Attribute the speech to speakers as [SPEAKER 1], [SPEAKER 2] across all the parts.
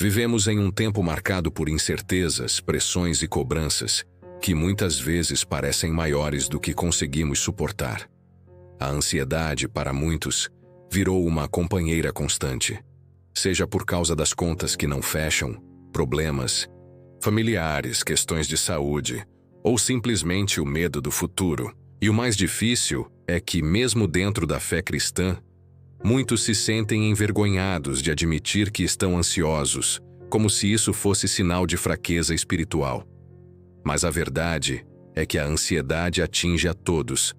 [SPEAKER 1] Vivemos em um tempo marcado por incertezas, pressões e cobranças que muitas vezes parecem maiores do que conseguimos suportar. A ansiedade, para muitos, virou uma companheira constante. Seja por causa das contas que não fecham, problemas familiares, questões de saúde, ou simplesmente o medo do futuro. E o mais difícil é que, mesmo dentro da fé cristã, muitos se sentem envergonhados de admitir que estão ansiosos, como se isso fosse sinal de fraqueza espiritual. Mas a verdade é que a ansiedade atinge a todos,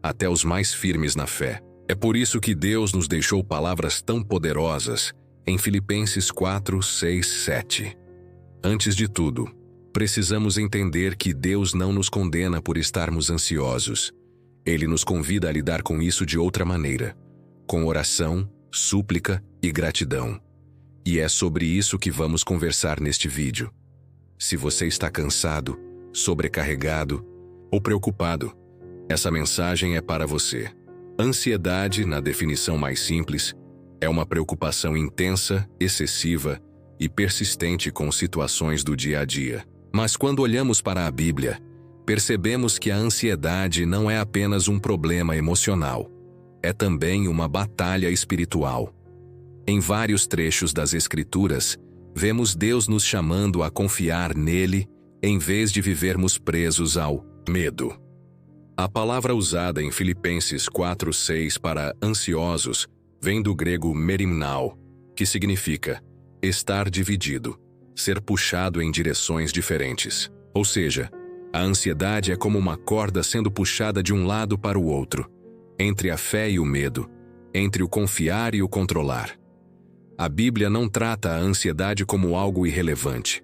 [SPEAKER 1] até os mais firmes na fé. É por isso que Deus nos deixou palavras tão poderosas em Filipenses 4, 6, 7. Antes de tudo, precisamos entender que Deus não nos condena por estarmos ansiosos. Ele nos convida a lidar com isso de outra maneira, com oração, súplica e gratidão. E é sobre isso que vamos conversar neste vídeo. Se você está cansado, sobrecarregado ou preocupado, essa mensagem é para você. Ansiedade, na definição mais simples, é uma preocupação intensa, excessiva e persistente com situações do dia a dia. Mas quando olhamos para a Bíblia, percebemos que a ansiedade não é apenas um problema emocional, é também uma batalha espiritual. Em vários trechos das Escrituras, vemos Deus nos chamando a confiar nele em vez de vivermos presos ao medo. A palavra usada em Filipenses 4:6 para ansiosos vem do grego merimnao, que significa estar dividido, ser puxado em direções diferentes. Ou seja, a ansiedade é como uma corda sendo puxada de um lado para o outro, entre a fé e o medo, entre o confiar e o controlar. A Bíblia não trata a ansiedade como algo irrelevante.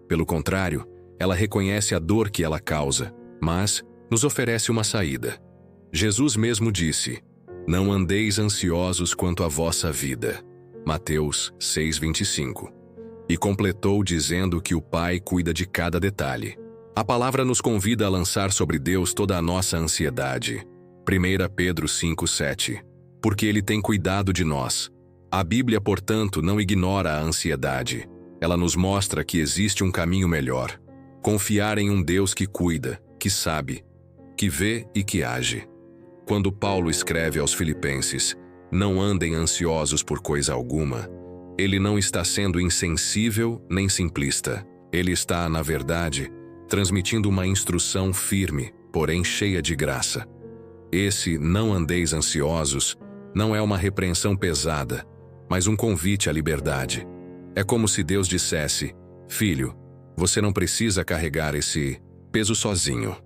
[SPEAKER 1] Pelo contrário, ela reconhece a dor que ela causa, mas nos oferece uma saída. Jesus mesmo disse: "Não andeis ansiosos quanto à vossa vida." Mateus 6:25. E completou dizendo que o Pai cuida de cada detalhe. A palavra nos convida a lançar sobre Deus toda a nossa ansiedade. 1 Pedro 5:7. Porque Ele tem cuidado de nós. A Bíblia, portanto, não ignora a ansiedade. Ela nos mostra que existe um caminho melhor. Confiar em um Deus que cuida, que sabe, que vê e que age. Quando Paulo escreve aos Filipenses: "Não andem ansiosos por coisa alguma", ele não está sendo insensível nem simplista. Ele está, na verdade, transmitindo uma instrução firme, porém cheia de graça. Esse "não andeis ansiosos" não é uma repreensão pesada, mas um convite à liberdade. É como se Deus dissesse: "Filho, você não precisa carregar esse peso sozinho."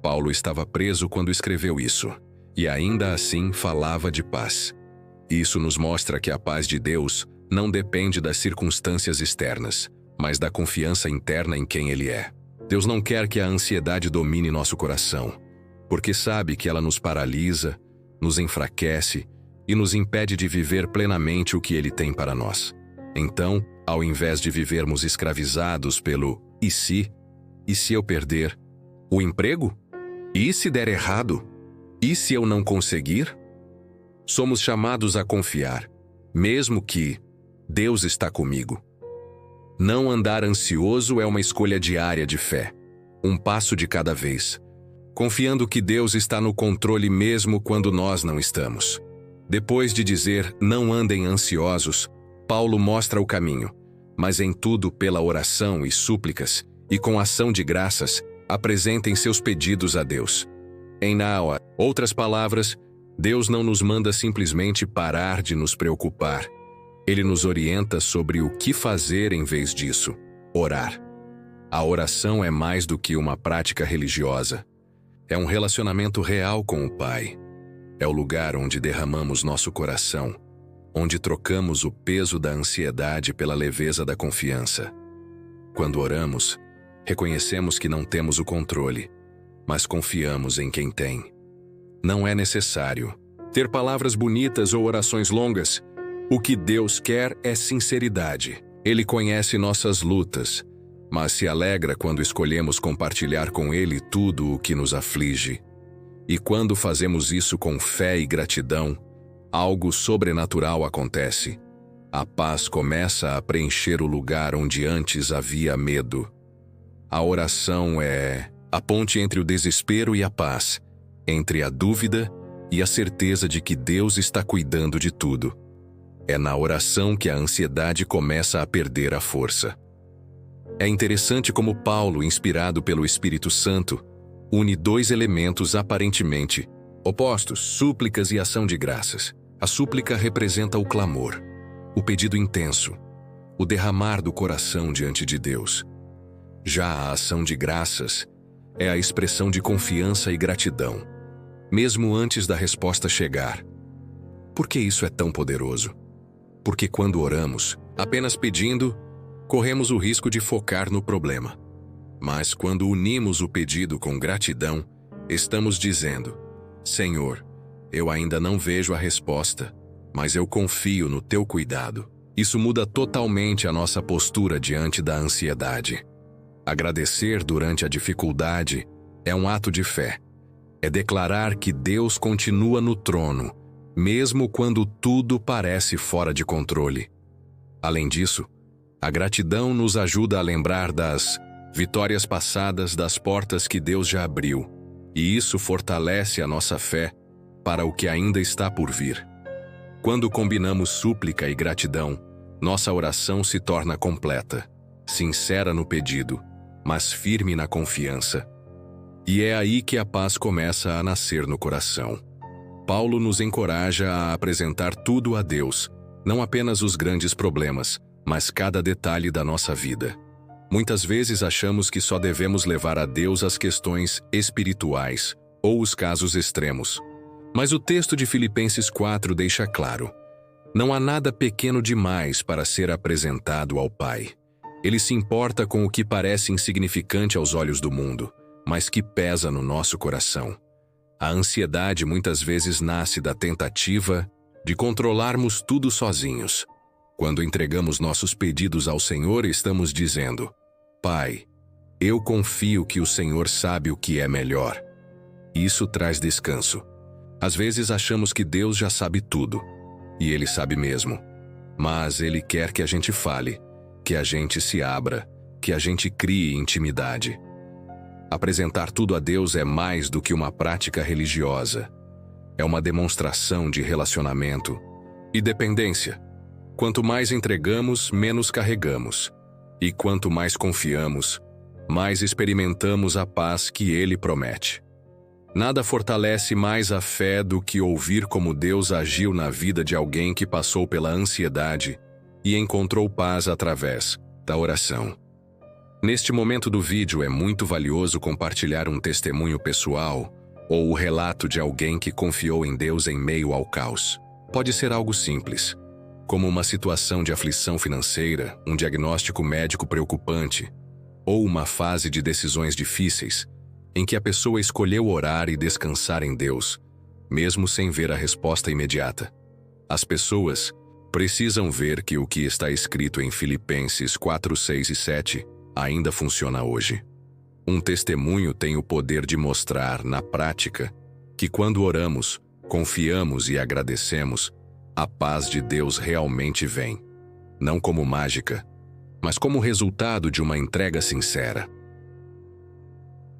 [SPEAKER 1] Paulo estava preso quando escreveu isso, e ainda assim falava de paz. Isso nos mostra que a paz de Deus não depende das circunstâncias externas, mas da confiança interna em quem Ele é. Deus não quer que a ansiedade domine nosso coração, porque sabe que ela nos paralisa, nos enfraquece e nos impede de viver plenamente o que Ele tem para nós. Então, ao invés de vivermos escravizados pelo "e se? E se eu perder o emprego? E se der errado? E se eu não conseguir?", somos chamados a confiar, mesmo que Deus está comigo. Não andar ansioso é uma escolha diária de fé, um passo de cada vez, confiando que Deus está no controle mesmo quando nós não estamos. Depois de dizer "não andem ansiosos", Paulo mostra o caminho, mas em tudo pela oração e súplicas, e com ação de graças, apresentem seus pedidos a Deus. Em outras palavras, Deus não nos manda simplesmente parar de nos preocupar. Ele nos orienta sobre o que fazer em vez disso: orar. A oração é mais do que uma prática religiosa. É um relacionamento real com o Pai. É o lugar onde derramamos nosso coração, onde trocamos o peso da ansiedade pela leveza da confiança. Quando oramos, reconhecemos que não temos o controle, mas confiamos em quem tem. Não é necessário ter palavras bonitas ou orações longas. O que Deus quer é sinceridade. Ele conhece nossas lutas, mas se alegra quando escolhemos compartilhar com Ele tudo o que nos aflige. E quando fazemos isso com fé e gratidão, algo sobrenatural acontece. A paz começa a preencher o lugar onde antes havia medo. A oração é a ponte entre o desespero e a paz, entre a dúvida e a certeza de que Deus está cuidando de tudo. É na oração que a ansiedade começa a perder a força. É interessante como Paulo, inspirado pelo Espírito Santo, une dois elementos aparentemente opostos, súplicas e ação de graças. A súplica representa o clamor, o pedido intenso, o derramar do coração diante de Deus. Já a ação de graças é a expressão de confiança e gratidão, mesmo antes da resposta chegar. Por que isso é tão poderoso? Porque quando oramos, apenas pedindo, corremos o risco de focar no problema. Mas quando unimos o pedido com gratidão, estamos dizendo: Senhor, eu ainda não vejo a resposta, mas eu confio no teu cuidado. Isso muda totalmente a nossa postura diante da ansiedade. Agradecer durante a dificuldade é um ato de fé. É declarar que Deus continua no trono, mesmo quando tudo parece fora de controle. Além disso, a gratidão nos ajuda a lembrar das vitórias passadas, das portas que Deus já abriu, e isso fortalece a nossa fé para o que ainda está por vir. Quando combinamos súplica e gratidão, nossa oração se torna completa, sincera no pedido, mas firme na confiança. E é aí que a paz começa a nascer no coração. Paulo nos encoraja a apresentar tudo a Deus, não apenas os grandes problemas, mas cada detalhe da nossa vida. Muitas vezes achamos que só devemos levar a Deus as questões espirituais ou os casos extremos. Mas o texto de Filipenses 4 deixa claro: não há nada pequeno demais para ser apresentado ao Pai. Ele se importa com o que parece insignificante aos olhos do mundo, mas que pesa no nosso coração. A ansiedade muitas vezes nasce da tentativa de controlarmos tudo sozinhos. Quando entregamos nossos pedidos ao Senhor, estamos dizendo: Pai, eu confio que o Senhor sabe o que é melhor. Isso traz descanso. Às vezes achamos que Deus já sabe tudo, e Ele sabe mesmo. Mas Ele quer que a gente fale, que a gente se abra, que a gente crie intimidade. Apresentar tudo a Deus é mais do que uma prática religiosa. É uma demonstração de relacionamento e dependência. Quanto mais entregamos, menos carregamos. E quanto mais confiamos, mais experimentamos a paz que Ele promete. Nada fortalece mais a fé do que ouvir como Deus agiu na vida de alguém que passou pela ansiedade e encontrou paz através da oração. Neste momento do vídeo é muito valioso compartilhar um testemunho pessoal ou o relato de alguém que confiou em Deus em meio ao caos. Pode ser algo simples, como uma situação de aflição financeira, um diagnóstico médico preocupante, ou uma fase de decisões difíceis, em que a pessoa escolheu orar e descansar em Deus, mesmo sem ver a resposta imediata. As pessoas precisam ver que o que está escrito em Filipenses 4, 6 e 7 ainda funciona hoje. Um testemunho tem o poder de mostrar, na prática, que quando oramos, confiamos e agradecemos, a paz de Deus realmente vem. Não como mágica, mas como resultado de uma entrega sincera.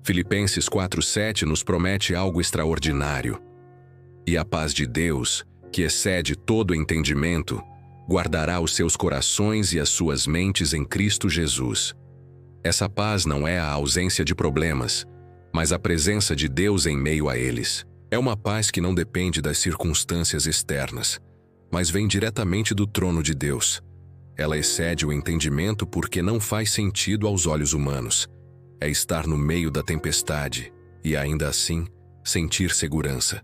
[SPEAKER 1] Filipenses 4:7 nos promete algo extraordinário. E a paz de Deus, que excede todo entendimento, guardará os seus corações e as suas mentes em Cristo Jesus. Essa paz não é a ausência de problemas, mas a presença de Deus em meio a eles. É uma paz que não depende das circunstâncias externas, mas vem diretamente do trono de Deus. Ela excede o entendimento porque não faz sentido aos olhos humanos. É estar no meio da tempestade e, ainda assim, sentir segurança.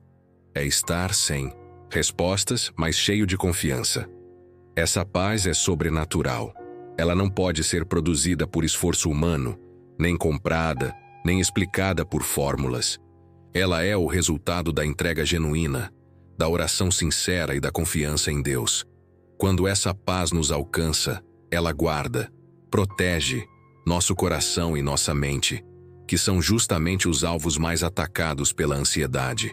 [SPEAKER 1] É estar sem respostas, mas cheio de confiança. Essa paz é sobrenatural. Ela não pode ser produzida por esforço humano, nem comprada, nem explicada por fórmulas. Ela é o resultado da entrega genuína, da oração sincera e da confiança em Deus. Quando essa paz nos alcança, ela guarda, protege nosso coração e nossa mente, que são justamente os alvos mais atacados pela ansiedade.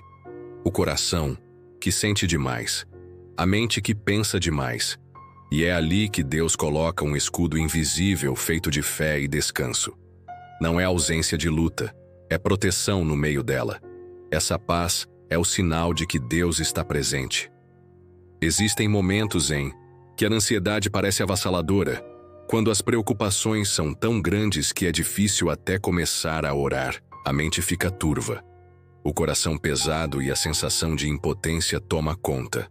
[SPEAKER 1] O coração, que sente demais, a mente que pensa demais, E é ali que Deus coloca um escudo invisível feito de fé e descanso. Não é ausência de luta, é proteção no meio dela. Essa paz é o sinal de que Deus está presente. Existem momentos em que a ansiedade parece avassaladora, quando as preocupações são tão grandes que é difícil até começar a orar. A mente fica turva, o coração pesado e a sensação de impotência toma conta.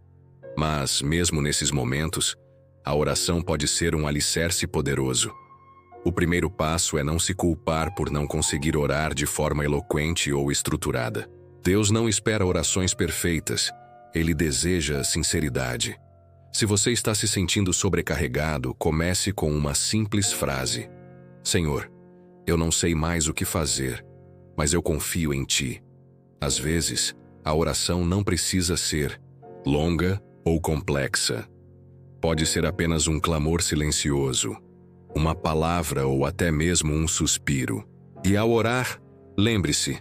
[SPEAKER 1] Mas, mesmo nesses momentos, a oração pode ser um alicerce poderoso. O primeiro passo é não se culpar por não conseguir orar de forma eloquente ou estruturada. Deus não espera orações perfeitas, Ele deseja sinceridade. Se você está se sentindo sobrecarregado, comece com uma simples frase: Senhor, eu não sei mais o que fazer, mas eu confio em Ti. Às vezes, a oração não precisa ser longa ou complexa. Pode ser apenas um clamor silencioso, uma palavra ou até mesmo um suspiro. E ao orar, lembre-se,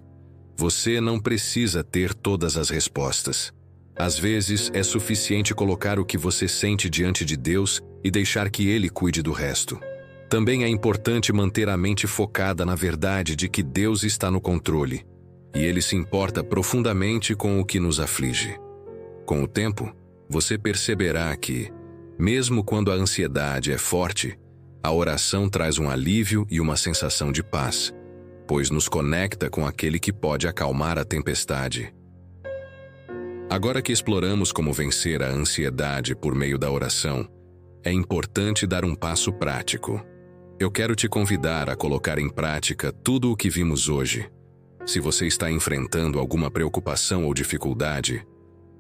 [SPEAKER 1] você não precisa ter todas as respostas. Às vezes, é suficiente colocar o que você sente diante de Deus e deixar que Ele cuide do resto. Também é importante manter a mente focada na verdade de que Deus está no controle, e Ele se importa profundamente com o que nos aflige. Com o tempo, você perceberá que, mesmo quando a ansiedade é forte, a oração traz um alívio e uma sensação de paz, pois nos conecta com aquele que pode acalmar a tempestade. Agora que exploramos como vencer a ansiedade por meio da oração, é importante dar um passo prático. Eu quero te convidar a colocar em prática tudo o que vimos hoje. Se você está enfrentando alguma preocupação ou dificuldade,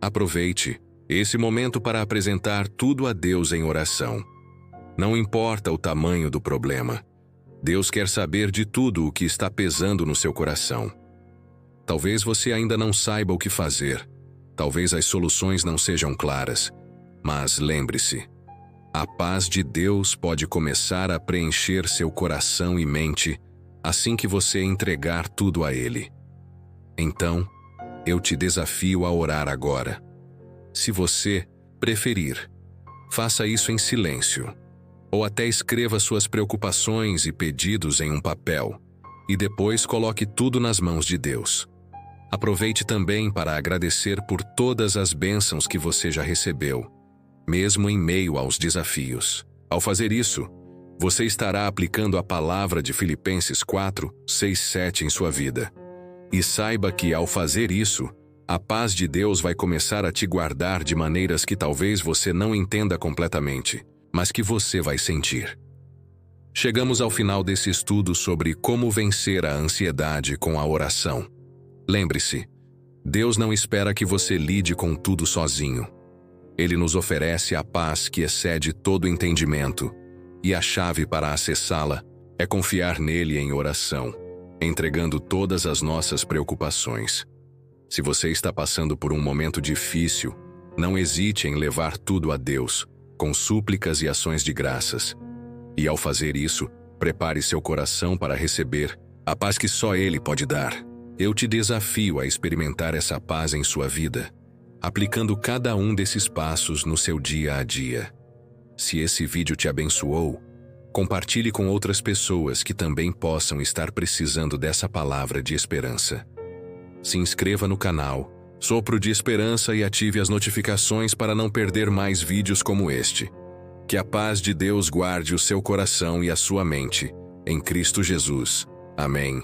[SPEAKER 1] aproveite esse momento para apresentar tudo a Deus em oração. Não importa o tamanho do problema, Deus quer saber de tudo o que está pesando no seu coração. Talvez você ainda não saiba o que fazer, talvez as soluções não sejam claras, mas lembre-se, a paz de Deus pode começar a preencher seu coração e mente assim que você entregar tudo a Ele. Então, eu te desafio a orar agora. Se você preferir, faça isso em silêncio, ou até escreva suas preocupações e pedidos em um papel, e depois coloque tudo nas mãos de Deus. Aproveite também para agradecer por todas as bênçãos que você já recebeu, mesmo em meio aos desafios. Ao fazer isso, você estará aplicando a palavra de Filipenses 4, 6, 7 em sua vida. E saiba que, ao fazer isso, a paz de Deus vai começar a te guardar de maneiras que talvez você não entenda completamente, mas que você vai sentir. Chegamos ao final desse estudo sobre como vencer a ansiedade com a oração. Lembre-se, Deus não espera que você lide com tudo sozinho. Ele nos oferece a paz que excede todo entendimento, e a chave para acessá-la é confiar nele em oração, entregando todas as nossas preocupações. Se você está passando por um momento difícil, não hesite em levar tudo a Deus, com súplicas e ações de graças. E ao fazer isso, prepare seu coração para receber a paz que só Ele pode dar. Eu te desafio a experimentar essa paz em sua vida, aplicando cada um desses passos no seu dia a dia. Se esse vídeo te abençoou, compartilhe com outras pessoas que também possam estar precisando dessa palavra de esperança. Se inscreva no canal Sopro de Esperança e ative as notificações para não perder mais vídeos como este. Que a paz de Deus guarde o seu coração e a sua mente, em Cristo Jesus. Amém.